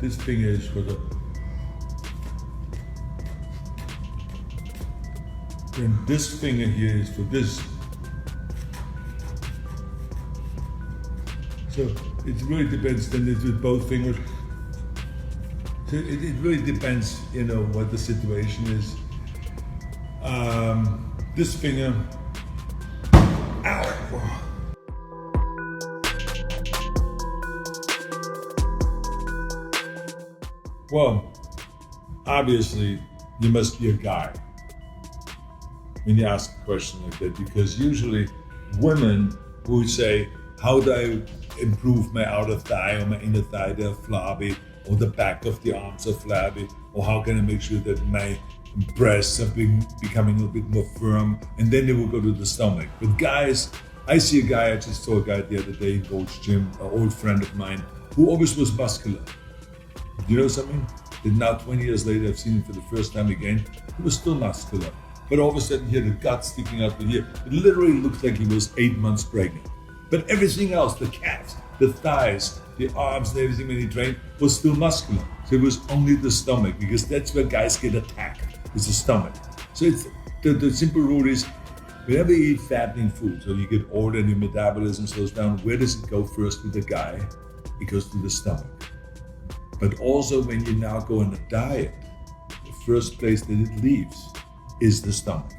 this finger is for the, then this finger here is for this. So it really depends, then it's with both fingers. So it really depends, what the situation is. This finger, ow! Well, obviously, you must be a guy when you ask a question like that, because usually women who say, how do I improve my outer thigh or my inner thigh, they're flabby, or the back of the arms are flabby, or how can I make sure that my breasts are becoming a little bit more firm, and then they will go to the stomach. But guys, I see a guy, I just saw a guy the other day in Gold's Gym, an old friend of mine, who always was muscular. You know something? That now 20 years later, I've seen him for the first time again, he was still muscular. But all of a sudden he had the gut sticking out the here. It literally looked like he was 8 months pregnant. But everything else, the calves, the thighs, the arms and everything when he trained was still muscular. So it was only the stomach, because that's where guys get attacked, is the stomach. So it's the simple rule is, whenever you eat fattening foods, or you get older and your metabolism slows down, where does it go first with the guy? It goes to the stomach. But also when you now go on a diet, the first place that it leaves is the stomach.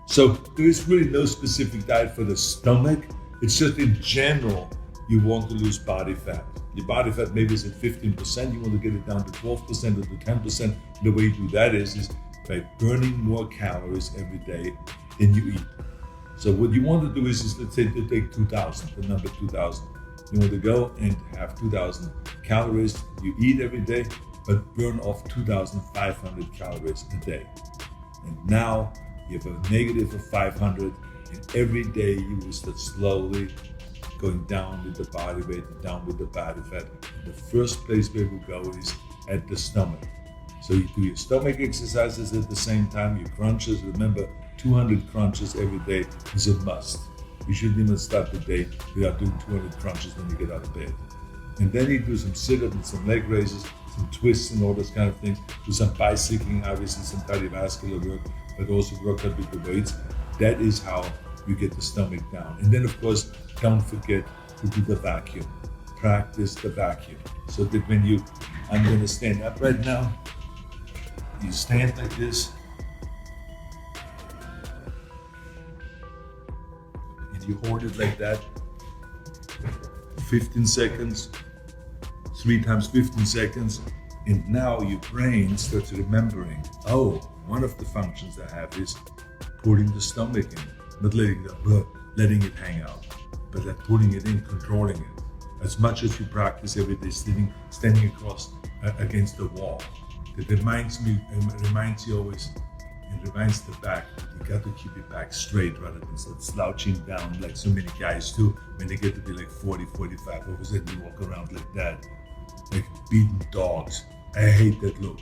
So there is really no specific diet for the stomach. It's just in general, you want to lose body fat. Your body fat maybe is at 15%, you want to get it down to 12% or to 10%. The way you do that is by burning more calories every day than you eat. So what you want to do is let's say to take 2,000, the number 2,000. You want to go and have 2,000 calories you eat every day, but burn off 2,500 calories a day. And now you have a negative of 500, and every day you will start slowly going down with the body weight, down with the body fat. The first place where we go is at the stomach. So you do your stomach exercises at the same time, your crunches. Remember, 200 crunches every day is a must. You shouldn't even start the day without doing 200 crunches when you get out of bed. And then you do some sit-ups and some leg raises, some twists and all those kind of things. Do some bicycling, obviously some cardiovascular work, but also work out with the weights. That is how you get the stomach down. And then of course, don't forget to do the vacuum. Practice the vacuum. So that when I'm gonna stand up right now, you stand like this, you hold it like that, 15 seconds, 3 times 15 seconds, and now your brain starts remembering, oh, one of the functions I have is pulling the stomach in, not letting it hang out, but like pulling it in, controlling it. As much as you practice every day standing across against the wall. That reminds you always, it reminds the back that you got to keep your back straight rather than start slouching down like so many guys do when they get to be like 40, 45. All of a sudden you walk around like that, like beaten dogs. I hate that look.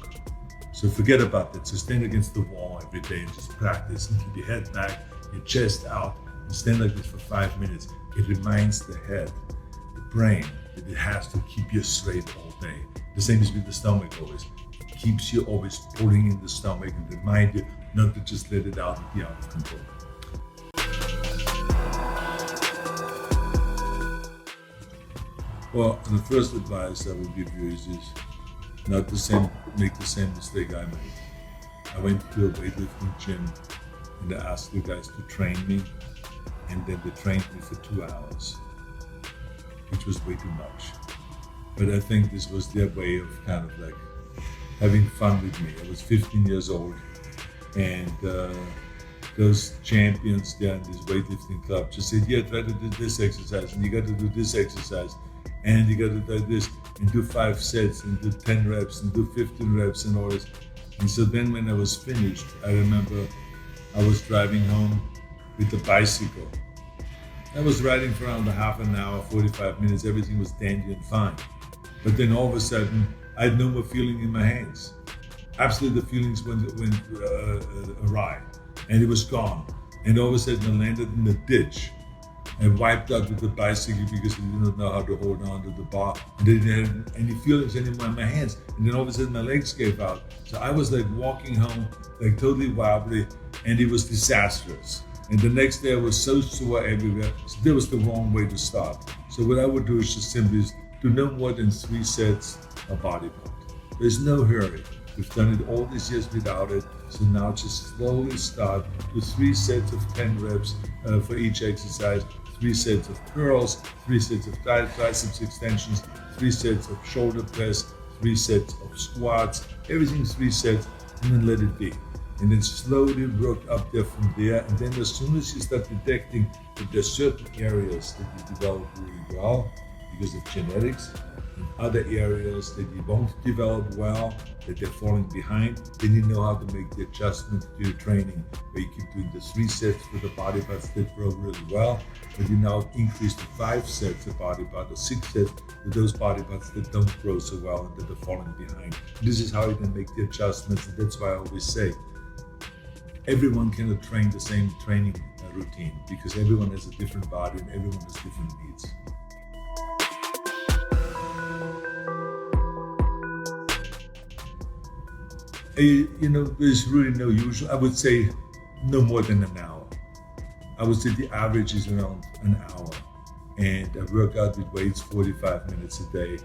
So forget about that. So stand against the wall every day and just practice and keep your head back, your chest out, and stand like this for 5 minutes. It reminds the head, the brain, that it has to keep you straight all day. The same is with the stomach always. It keeps you always pulling in the stomach and remind you not to just let it out and be out of control. Well, the first advice I would give you is not to make the same mistake I made. I went to a weightlifting gym and I asked the guys to train me, and then they trained me for 2 hours, which was way too much. But I think this was their way of kind of like having fun with me. I was 15 years old, and those champions there in this weightlifting club just said, yeah, try to do this exercise, and you got to do this exercise, and you got to do this, and do 5 sets, and do 10 reps, and do 15 reps, and all this. And so then when I was finished, I remember I was driving home with the bicycle. I was riding for around a half an hour, 45 minutes, everything was dandy and fine. But then all of a sudden, I had no more feeling in my hands. Absolutely, the feelings went awry, and it was gone. And all of a sudden, I landed in the ditch. I wiped out with the bicycle because I did not know how to hold on to the bar. And I didn't have any feelings anymore in my hands. And then all of a sudden my legs gave out. So I was like walking home, like totally wobbly, and it was disastrous. And the next day I was so sore everywhere. So that was the wrong way to start. So what I would do is just simply do no more than 3 sets of body part. There's no hurry. We've done it all these years without it. So now just slowly start with 3 sets of 10 reps for each exercise. 3 sets of curls, 3 sets of triceps extensions, 3 sets of shoulder press, 3 sets of squats, everything 3 sets, and then let it be. And then slowly work up there from there. And then as soon as you start detecting that there's certain areas that you develop really well because of genetics, and other areas that you won't develop well, that they're falling behind, then you know how to make the adjustment to your training, where you keep doing the 3 sets for the body parts that grow really well, but you now increase to 5 sets of body parts or 6 sets with those body parts that don't grow so well and that are falling behind. This is how you can make the adjustments, and that's why I always say, everyone cannot train the same training routine because everyone has a different body and everyone has different needs. There's really no usual. I would say no more than an hour. I would say the average is around an hour. And I work out with weights 45 minutes a day.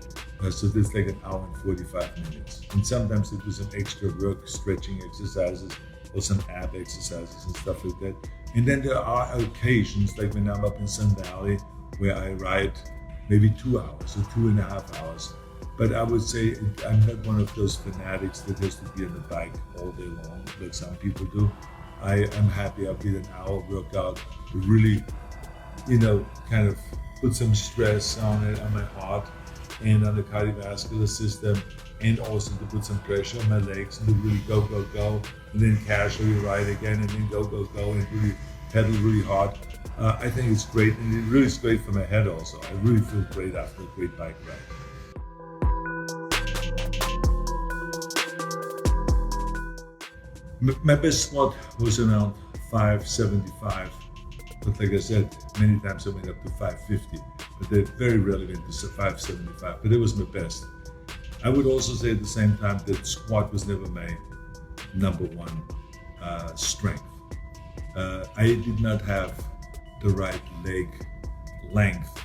So that's like an hour and 45 minutes. And sometimes I do some extra work, stretching exercises or some ab exercises and stuff like that. And then there are occasions, like when I'm up in Sun Valley, where I ride maybe 2 hours or 2.5 hours. But I would say I'm not one of those fanatics that has to be on the bike all day long, like some people do. I am happy I did an hour workout to really, kind of put some stress on it, on my heart and on the cardiovascular system, and also to put some pressure on my legs and to really go, and then casually ride again, and then go, and really pedal really hard. I think it's great, and it really is great for my head also. I really feel great after a great bike ride. My best squat was around 575, but like I said, many times I went up to 550, but they very rarely went to 575, but it was my best. I would also say at the same time that squat was never my number one strength. I did not have the right leg length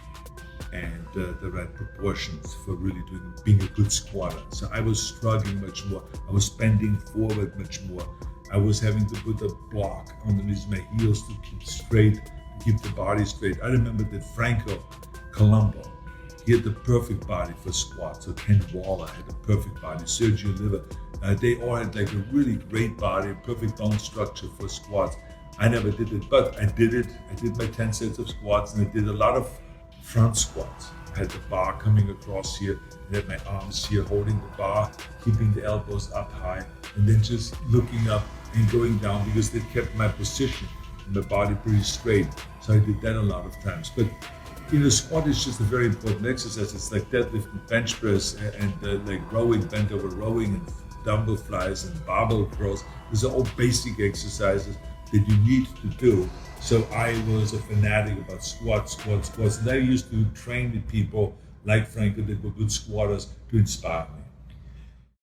and the right proportions for really being a good squatter. So I was struggling much more. I was bending forward much more. I was having to put a block underneath my heels to keep straight, to keep the body straight. I remember that Franco Colombo, he had the perfect body for squats. So Ken Waller had a perfect body. Sergio Oliva, they all had like a really great body, perfect bone structure for squats. I never did it, but I did it. I did my 10 sets of squats, and I did a lot of front squats. I had the bar coming across here, and had my arms here holding the bar, keeping the elbows up high, and then just looking up and going down because they kept my position and my body pretty straight. So I did that a lot of times. But squat is just a very important exercise. It's like deadlift and bench press and like rowing, bent over rowing, and dumbbell flies and barbell curls. These are all basic exercises that you need to do. So I was a fanatic about squats. And I used to train with people like Franco that were good squatters to inspire me.